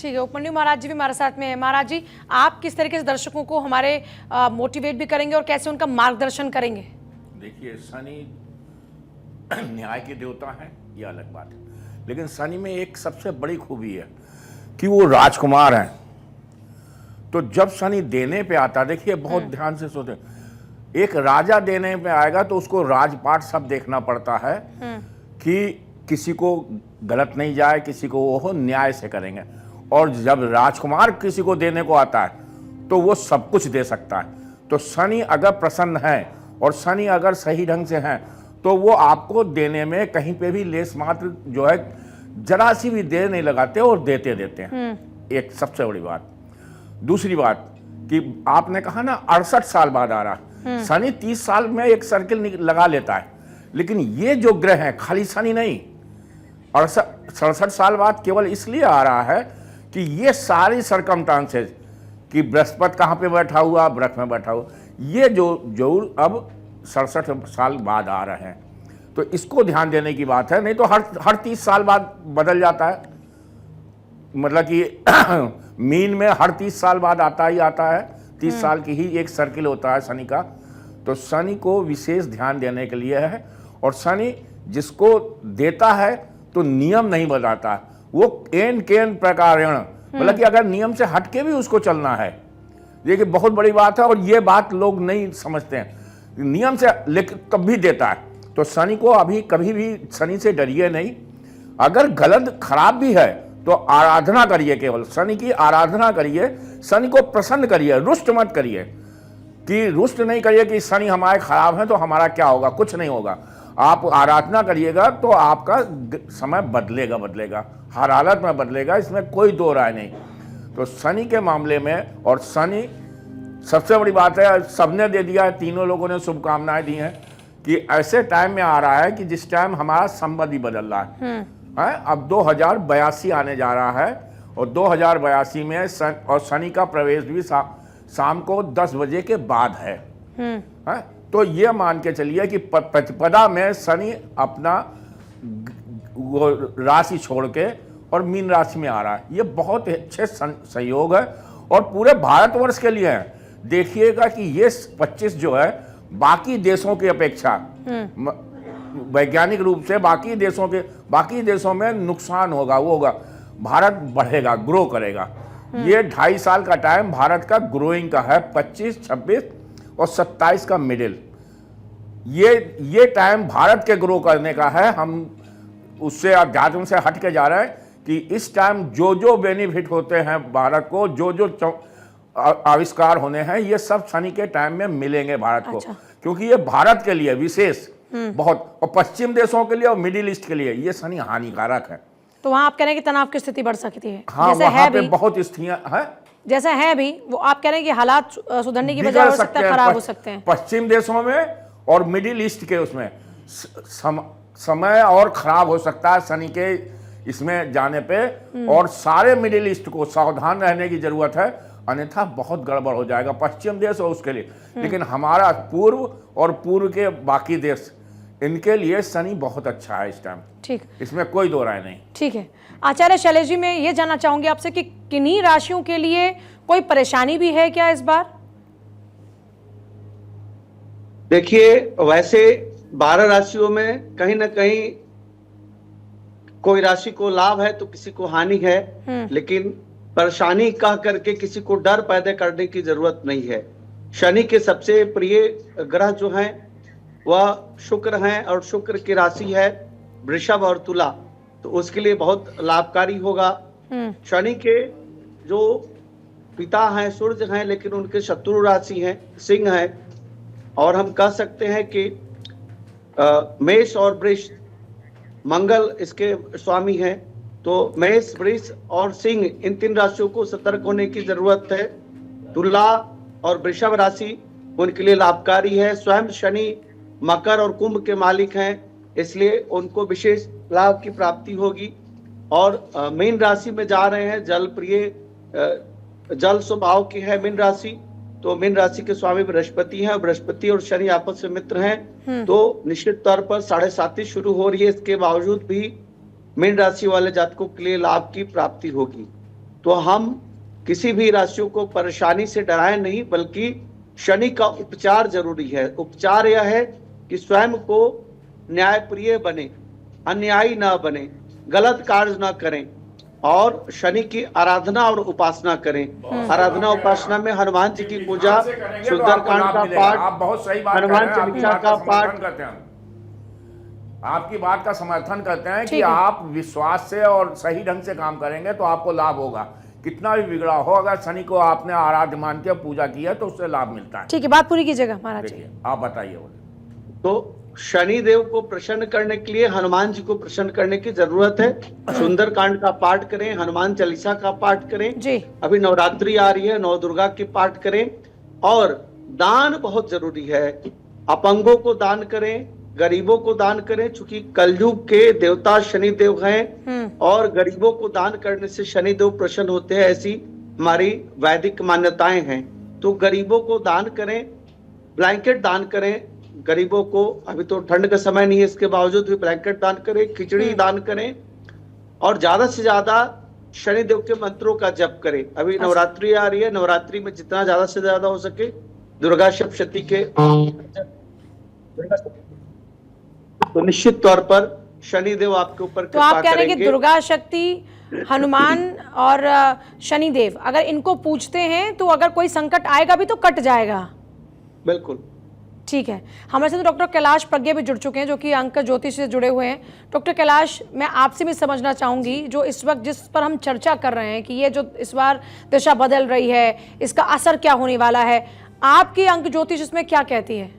ठीक है, उपमन्यु महाराज जी भी हमारे साथ में है। महाराज जी, आप किस तरीके से दर्शकों को हमारे मोटिवेट भी करेंगे और कैसे उनका मार्गदर्शन करेंगे? देखिए, शनि न्याय के देवता हैं, ये अलग बात है, लेकिन शनि में एक सबसे बड़ी खूबी है कि वो राजकुमार हैं। तो जब शनि देने पे आता, देखिए बहुत ध्यान से सोचे, एक राजा देने पे आएगा तो उसको राजपाट सब देखना पड़ता है कि किसी को गलत नहीं जाए, किसी को वो न्याय से करेंगे। और जब राजकुमार किसी को देने को आता है तो वो सब कुछ दे सकता है। तो शनि अगर प्रसन्न है और शनि अगर सही ढंग से है तो वो आपको देने में कहीं पे भी लेस मात्र जो है जरा सी भी देर नहीं लगाते और देते देते हैं। एक सबसे बड़ी बात। दूसरी बात कि आपने कहा ना 68 साल बाद आ रहा, शनि 30 साल में एक सर्किल लगा लेता है, लेकिन ये जो ग्रह है खाली शनि नहीं, 67 साल बाद केवल इसलिए आ रहा है कि ये सारी सरकमस्टांसेस कि बृहस्पति कहाँ पे बैठा हुआ, वृष में बैठा हुआ, ये जो अब 67 साल बाद आ रहे हैं। तो इसको ध्यान देने की बात है, नहीं तो हर 30 साल बाद बदल जाता है, मतलब कि मीन में हर 30 साल बाद आता ही आता है, 30 साल की ही एक सर्किल होता है शनि का। तो शनि को विशेष ध्यान देने के लिए है। और शनि जिसको देता है तो नियम नहीं बताता, वो एन केन प्रकारेण, मतलब कि अगर नियम से हटके भी उसको चलना है, ये कि बहुत बड़ी बात है। और ये बात लोग नहीं समझते हैं, नियम से लेकिन तब भी देता है। तो शनि को अभी कभी भी शनि से डरिए नहीं। अगर गलत खराब भी है तो आराधना करिए, केवल शनि की आराधना करिए, शनि को प्रसन्न करिए, रुष्ट मत करिए। कि रुष्ट नहीं करिए कि शनि हमारे खराब हैं तो हमारा क्या होगा, कुछ नहीं होगा। आप आराधना करिएगा तो आपका समय बदलेगा, हर हालत में बदलेगा, इसमें कोई दो राय नहीं। तो शनि के मामले में, और शनि सबसे बड़ी बात है, सबने दे दिया है, तीनों लोगों ने शुभकामनाएं दी हैं कि ऐसे टाइम में आ रहा है कि जिस टाइम हमारा संबंध ही बदल रहा है। अब 2082 आने जा रहा है और 2082 में और शनि का प्रवेश भी शाम को 10 बजे के बाद है। तो ये मान के चलिए कि प्रतिपदा में शनि अपना वो राशि छोड़ के और मीन राशि में आ रहा है। ये बहुत अच्छे संयोग है और पूरे भारतवर्ष के लिए है। देखिएगा कि ये 25 जो है बाकी देशों की अपेक्षा वैज्ञानिक रूप से बाकी देशों में नुकसान होगा, वो होगा, भारत बढ़ेगा, ग्रो करेगा। ये 2.5 साल का टाइम भारत का ग्रोइंग का है, 25, 26 और 27 का मिडिल। ये टाइम भारत के ग्रो करने का है। हम उससे अध्यात्म से हट के जा रहे हैं कि इस टाइम जो बेनिफिट होते हैं भारत को, जो आविष्कार होने हैं, ये सब शनि के टाइम में मिलेंगे भारत को। क्योंकि ये भारत के लिए विशेष बहुत, और पश्चिम देशों के लिए और मिडिल ईस्ट के लिए ये शनि हानिकारक है। तो वहां आप कह रहे हैं कि तनाव की स्थिति बढ़ सकती है। हाँ, वहां पे बहुत स्थितियां हैं, जैसा है भी, वो आप कह रहे हैं कि हालात सुधरने की बजाय हो सकता है खराब हो सकते हैं। पश्चिम देशों में और मिडिल ईस्ट के उसमें समय और खराब हो सकता है शनि के इसमें जाने पे। और सारे मिडिल ईस्ट को सावधान रहने की जरूरत है, अन्यथा बहुत गड़बड़ हो जाएगा पश्चिम देश और उसके लिए। लेकिन हमारा पूर्व के बाकी देश, इनके लिए शनि बहुत अच्छा है इस टाइम। ठीक, इसमें कोई दो राय नहीं। ठीक है आचार्य शैलेश जी, मैं ये जानना चाहूंगी आपसे कि किन्हीं राशियों के लिए कोई परेशानी भी है क्या इस बार? देखिए, वैसे 12 राशियों में कहीं ना कहीं कोई राशि को लाभ है तो किसी को हानि है, लेकिन परेशानी कह करके किसी को डर पैदा करने की जरूरत नहीं है। शनि के सबसे प्रिय ग्रह जो हैं वह शुक्र हैं और शुक्र की राशि है वृषभ और तुला, तो उसके लिए बहुत लाभकारी होगा। शनि के जो पिता हैं सूर्य हैं, लेकिन उनके शत्रु राशि हैं सिंह है। और हम कह सकते हैं कि मेष और वृष, मंगल इसके स्वामी हैं। तो मेष, वृष और सिंह, इन 3 राशियों को सतर्क होने की जरूरत है। तुला और वृषभ राशि उनके लिए लाभकारी है। स्वयं शनि मकर और कुंभ के मालिक हैं, इसलिए उनको विशेष लाभ की प्राप्ति होगी। और मीन राशि में जा रहे हैं, जल प्रिय जल स्वभाव की है मीन राशि, तो मीन राशि के स्वामी बृहस्पति हैं। बृहस्पति और शनि आपस में मित्र हैं, तो निश्चित तौर पर 7.5 शुरू हो रही है। इसके बावजूद भी मीन राशि वाले जातकों के लिए लाभ की प्राप्ति होगी। तो हम किसी भी राशियों को परेशानी से डराएं नहीं, बल्कि शनि का उपचार जरूरी है। उपचार यह है कि स्वयं को न्यायप्रिय बने, अन्यायी ना बने, गलत कार्य ना करें और शनि की आराधना और उपासना करें। आराधना उपासना में हनुमान जी की पूजा, सुंदरकांड का पाठ, आप बहुत सही बात हनुमान कर रहे हैं, चालीसा का पाठ करते हैं, आपकी बात का समर्थन करते हैं कि ठीक है। आप विश्वास से और सही ढंग से काम करेंगे तो आपको लाभ होगा। कितना भी बिगड़ा हो, अगर शनि को आपने आराध्य मान के पूजा की है तो उससे लाभ मिलता है। ठीक है, बात पूरी कीजिएगा महाराज जी। देखिए, आप बताइए। बोले तो शनि देव को प्रसन्न करने के लिए हनुमान जी को प्रसन्न करने की जरूरत है। सुंदरकांड का पाठ करें, हनुमान चालीसा का पाठ करें। जी। अभी नवरात्रि आ रही है, नौ दुर्गा की पाठ करें। और दान बहुत जरूरी है। अपंगों को दान करें, गरीबों को दान करें, चूंकि कलयुग के देवता शनि देव हैं और गरीबों को दान करने से शनि देव प्रसन्न होते हैं, ऐसी हमारी वैदिक मान्यताएं हैं। तो गरीबों को दान करें, ब्लैंकेट दान करें गरीबों को। अभी तो ठंड का समय नहीं है, इसके बावजूद भी ब्लैंकेट दान करें, खिचड़ी दान करें और ज्यादा से ज्यादा शनिदेव के मंत्रों का जप करें। अभी नवरात्रि आ रही है, नवरात्रि में जितना ज्यादा से ज्यादा हो सके दुर्गा सप्तशती के तो निश्चित तौर पर शनिदेव आपके ऊपर तो आप कृपा कह रहे हैं कि करेंगे। दुर्गा शक्ति, हनुमान और शनिदेव अगर इनको पूजते हैं तो अगर कोई संकट आएगा भी तो कट जाएगा। बिल्कुल ठीक है, हमारे साथ डॉक्टर कैलाश प्रज्ञा भी जुड़ चुके हैं जो कि अंक ज्योतिष से जुड़े हुए हैं। डॉक्टर कैलाश, मैं आपसे भी समझना चाहूंगी, जो इस वक्त जिस पर हम चर्चा कर रहे हैं कि ये जो इस बार दिशा बदल रही है, इसका असर क्या होने वाला है, आपकी अंक ज्योतिष इसमें क्या कहती है?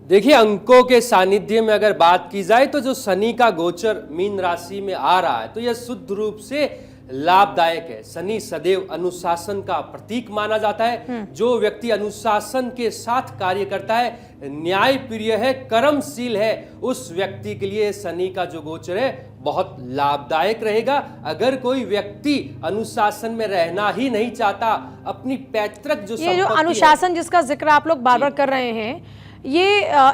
देखिए, अंकों के सानिध्य में अगर बात की जाए तो जो शनि का गोचर मीन राशि में आ रहा है तो यह शुद्ध रूप से लाभदायक है। शनि सदैव अनुशासन का प्रतीक माना जाता है। जो व्यक्ति अनुशासन के साथ कार्य करता है, न्याय प्रिय है, कर्मशील है, उस व्यक्ति के लिए शनि का जो गोचर है बहुत लाभदायक रहेगा। अगर कोई व्यक्ति अनुशासन में रहना ही नहीं चाहता, अपनी पैतृक जो ये जो अनुशासन जिसका जिक्र आप लोग बार बार कर रहे हैं, ये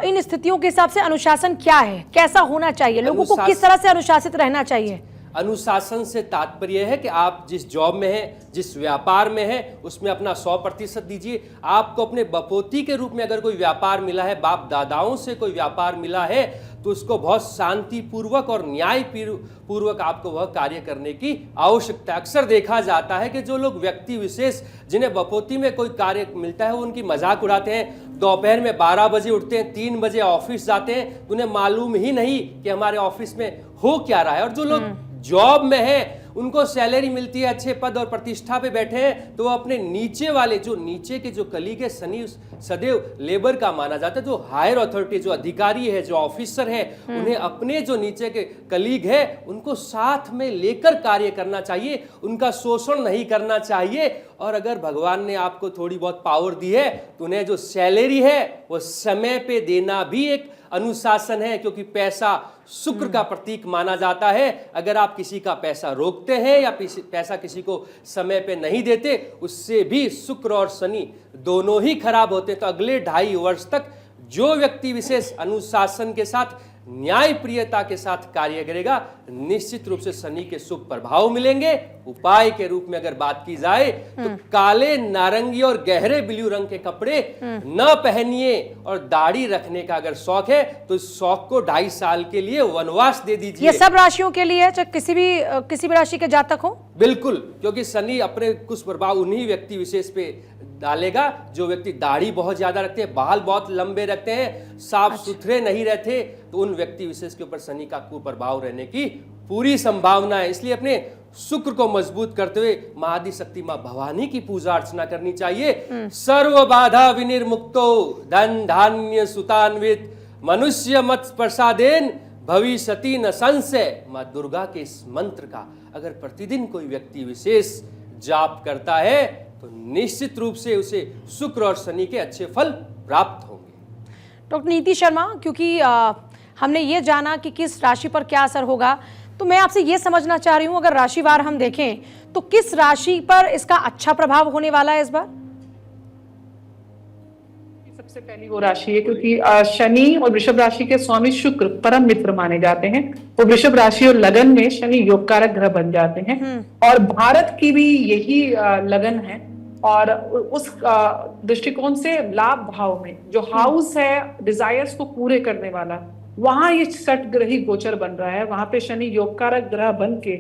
इन स्थितियों के हिसाब से अनुशासन क्या है, कैसा होना चाहिए, लोगों को किस तरह से अनुशासित रहना चाहिए? अनुशासन से तात्पर्य है कि आप जिस जॉब में हैं, जिस व्यापार में हैं, उसमें अपना 100% दीजिए। आपको अपने बपोती के रूप में अगर कोई व्यापार मिला है, बाप दादाओं से कोई व्यापार मिला है, तो उसको बहुत शांतिपूर्वक और न्याय पूर्वक आपको वह कार्य करने की आवश्यकता। अक्सर देखा जाता है कि जो लोग व्यक्ति विशेष जिन्हें बपोती में कोई कार्य मिलता है वो उनकी मजाक उड़ाते हैं। दोपहर में 12 बजे उठते हैं, 3 बजे ऑफिस जाते हैं, उन्हें मालूम ही नहीं कि हमारे ऑफिस में हो क्या रहा है। और जो लोग जॉब में है, उनको सैलरी मिलती है, अच्छे पद और प्रतिष्ठा पे बैठे हैं, तो वो अपने नीचे वाले जो नीचे के जो कलीग है, शनि सदैव लेबर का माना जाता है। जो हायर अथॉरिटी, जो अधिकारी है, जो ऑफिसर है, उन्हें अपने जो नीचे के कलीग है उनको साथ में लेकर कार्य करना चाहिए, उनका शोषण नहीं करना चाहिए। और अगर भगवान ने आपको थोड़ी बहुत पावर दी है तो उन्हें जो सैलरी है वो समय पे देना भी एक अनुशासन है, क्योंकि पैसा शुक्र का प्रतीक माना जाता है। अगर आप किसी का पैसा रोकते हैं या पैसा किसी को समय पे नहीं देते, उससे भी शुक्र और शनि दोनों ही खराब होते हैं। तो अगले 2.5 वर्ष तक जो व्यक्ति विशेष अनुशासन के साथ, न्याय प्रियता के साथ कार्य करेगा, निश्चित रूप से शनि के शुभ प्रभाव मिलेंगे। उपाय के रूप में अगर बात की जाए तो काले, नारंगी और गहरे ब्लू रंग के कपड़े न पहनिए। और दाढ़ी रखने का अगर शौक है तो इस शौक को 2.5 साल के लिए वनवास दे दीजिए। ये सब राशियों के लिए है, चाहे किसी भी राशि के जातक हो? बिल्कुल, क्योंकि शनि अपने कुछ प्रभाव उन्हीं व्यक्ति विशेष पे डालेगा जो व्यक्ति दाढ़ी बहुत ज्यादा रखते हैं, बाल बहुत लंबे रखते हैं, साफ सुथरे नहीं रहते, तो उन व्यक्ति विशेष के ऊपर शनि का कुप्रभाव रहने की पूरी संभावना है। इसलिए अपने शुक्र को मजबूत करते हुए महाआदि शक्ति मां भवानी की पूजा अर्चना करनी चाहिए। सर्व बाधा विनिर्मुक्तो धन धान्य सुतान्वित मनुष्य मत प्रसादेन भविष्यति न संशय। मां दुर्गा के इस मंत्र का अगर प्रतिदिन कोई व्यक्ति विशेष जाप करता है तो निश्चित रूप से उसे शुक्र और शनि के अच्छे फल प्राप्त होंगे। डॉक्टर नीति शर्मा, क्योंकि हमने ये जाना कि किस राशि पर क्या असर होगा, तो मैं आपसे ये समझना चाह रही हूँ, अगर राशिवार हम देखें तो किस राशि पर इसका अच्छा प्रभाव होने वाला है इस बार? सबसे पहली वो राशि है क्योंकि शनि और वृषभ राशि के स्वामी शुक्र परम मित्र माने जाते हैं। वो वृषभ राशि और लगन में शनि योग कारक ग्रह बन जाते हैं और भारत की भी यही लगन है। और उस दृष्टिकोण से लाभ भाव में जो हाउस है डिजायर्स को पूरे करने वाला, वहां ये छठ ग्रही गोचर बन रहा है। वहां पे शनि योग कारक ग्रह बन के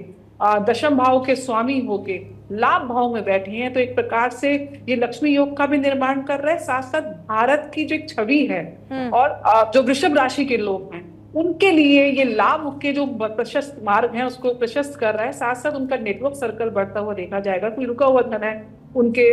दशम भाव के स्वामी होके लाभ भाव में बैठे हैं। तो एक प्रकार से ये लक्ष्मी योग का भी निर्माण कर रहे हैं, साथ साथ भारत की जो एक छवि है और जो वृषभ राशि के लोग हैं उनके लिए ये लाभ के जो प्रशस्त मार्ग है उसको प्रशस्त कर रहा है। साथ साथ उनका नेटवर्क सर्कल बढ़ता हुआ देखा जाएगा। कोई रुका हुआ धन है उनके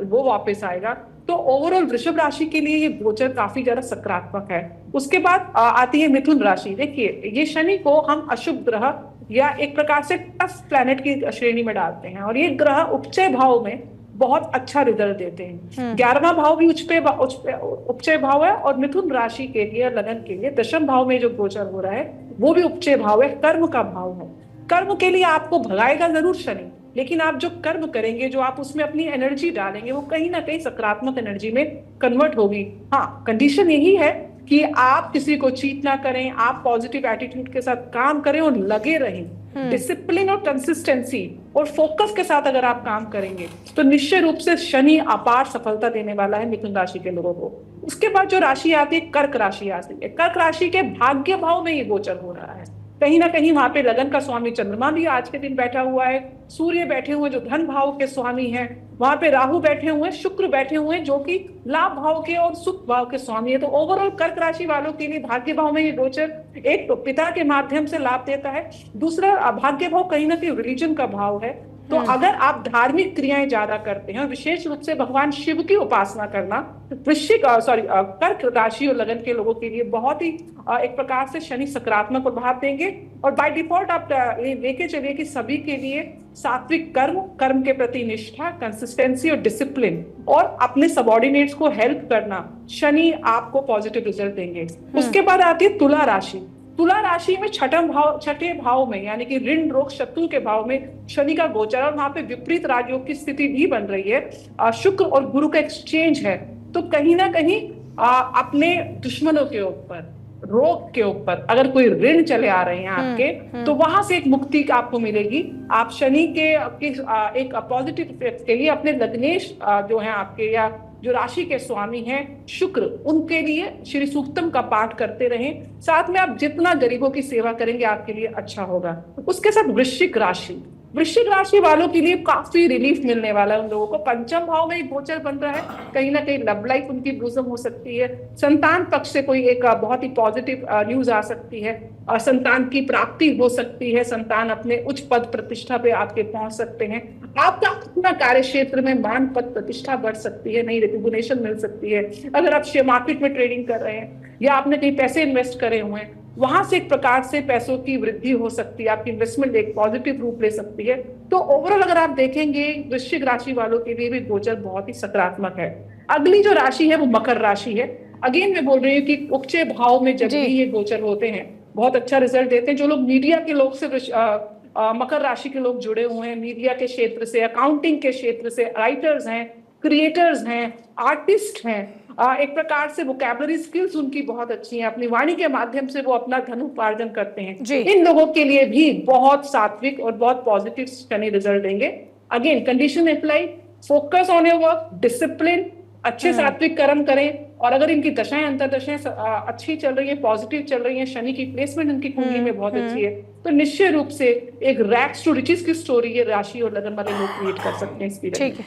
वो वापस आएगा। तो ओवरऑल वृषभ राशि के लिए ये गोचर काफी ज्यादा सकारात्मक है। उसके बाद आती है मिथुन राशि। देखिए ये शनि को हम अशुभ ग्रह या एक प्रकार से टफ प्लैनेट की श्रेणी में डालते हैं और ये ग्रह उपचय भाव में बहुत अच्छा रिजल्ट देते हैं। 11वां भाव भी उपचय भाव है और मिथुन राशि के लिए लगन के लिए दशम भाव में जो गोचर हो रहा है वो भी उपचय भाव है, कर्म का भाव है। कर्म के लिए आपको भगाएगा जरूर शनि, लेकिन आप जो कर्म करेंगे, जो आप उसमें अपनी एनर्जी डालेंगे, वो कहीं ना कहीं सकारात्मक एनर्जी में कन्वर्ट होगी। हाँ, कंडीशन यही है कि आप किसी को चीट ना करें, आप पॉजिटिव एटीट्यूड के साथ काम करें और लगे रहें। डिसिप्लिन और कंसिस्टेंसी और फोकस के साथ अगर आप काम करेंगे तो निश्चय रूप से शनि अपार सफलता देने वाला है मिथुन राशि के लोगों को। उसके बाद जो राशि आती है कर्क राशि आती है। कर्क राशि के भाग्य भाव में ये गोचर हो रहा है। कहीं ना कहीं वहां पे लगन का स्वामी चंद्रमा भी आज के दिन बैठा हुआ है, सूर्य बैठे हुए जो धन भाव के स्वामी हैं, वहां पे राहु बैठे हुए, शुक्र बैठे हुए जो कि लाभ भाव के और सुख भाव के स्वामी है। तो ओवरऑल कर्क राशि वालों के लिए भाग्य भाव में ये गोचर एक तो पिता के माध्यम से लाभ देता है, दूसरा भाग्य भाव कहीं ना कहीं रिलीजन का भाव है। तो अगर आप धार्मिक क्रियाएं ज्यादा करते हैं और विशेष रूप से भगवान शिव की उपासना करना, कर्क राशि और लगन के लोगों के लिए बहुत ही एक प्रकार से शनि सकारात्मक प्रभाव देंगे। और बाय डिफॉल्ट आप लेके चलिए कि सभी के लिए सात्विक कर्म के प्रति निष्ठा, कंसिस्टेंसी और डिसिप्लिन और अपने सबऑर्डिनेट्स को हेल्प करना, शनि आपको पॉजिटिव रिजल्ट देंगे। उसके बाद आती है तुला राशि। तुला राशि में छठे भाव में यानी कि ऋण रोग शत्रु के भाव में शनि का गोचर और वहां पे विपरीत राजयोग की स्थिति भी बन रही है। शुक्र और गुरु का एक्सचेंज है। तो कहीं ना कहीं अपने दुश्मनों के ऊपर, रोग के ऊपर अगर कोई ऋण चले आ रहे हैं आपके, तो वहां से एक मुक्ति आपको मिलेगी। आप शनि के एक पॉजिटिव इफेक्ट के लिए अपने लग्नेश जो है आपके या जो राशि के स्वामी हैं शुक्र, उनके लिए श्री सूक्तम का पाठ करते रहें। साथ में आप जितना गरीबों की सेवा करेंगे आपके लिए अच्छा होगा। उसके साथ वृश्चिक राशि वालों के लिए काफी रिलीफ मिलने वाला है। उन लोगों को पंचम भाव में एक गोचर बन रहा है, कहीं ना कहीं लव लाइफ उनकी ब्लूसम हो सकती है। संतान पक्ष से कोई एक बहुत ही पॉजिटिव न्यूज आ सकती है, संतान की प्राप्ति हो सकती है, संतान अपने उच्च पद प्रतिष्ठा पे आपके पहुंच सकते हैं। आपका अपना कार्य क्षेत्र में मान पद प्रतिष्ठा बढ़ सकती है, नई रिकग्निशन मिल सकती है। अगर आप शेयर मार्केट में ट्रेडिंग कर रहे हैं या आपने कहीं पैसे इन्वेस्ट करे हुए हैं, वहां से एक प्रकार से पैसों की वृद्धि हो सकती है, आपकी इन्वेस्टमेंट एक पॉजिटिव रूप ले सकती है। तो ओवरऑल अगर आप देखेंगे वृश्चिक राशि वालों के लिए भी गोचर बहुत ही सकारात्मक है। अगली जो राशि है वो मकर राशि है। अगेन मैं बोल रही हूँ कि उपचय भाव में जब भी ये गोचर होते हैं बहुत अच्छा रिजल्ट देते हैं। जो लोग मीडिया के लोग से मकर राशि के लोग जुड़े हुए हैं, मीडिया के क्षेत्र से, अकाउंटिंग के क्षेत्र से, राइटर्स हैं, क्रिएटर्स हैं, आर्टिस्ट हैं, एक प्रकार से वोकैबुलरी स्किल्स उनकी बहुत अच्छी हैं, अपनी वाणी के माध्यम से वो अपना धन उपार्जन करते हैं। इन लोगों के लिए भी बहुत सात्विक और बहुत पॉजिटिव शनि रिजल्ट देंगे। Again condition apply, focus on your work, discipline, अच्छे सात्विक कर्म करें। और अगर इनकी दशाएं अंतरदशाएं अच्छी चल रही है, पॉजिटिव चल रही है, शनि की प्लेसमेंट इनकी कुंडली में बहुत अच्छी है, तो निश्चय रूप से एक रैग्स टू रिचेस की स्टोरी ये राशि और लगन वाले लोग क्रिएट कर सकते हैं इस पीरियड में। ठीक है।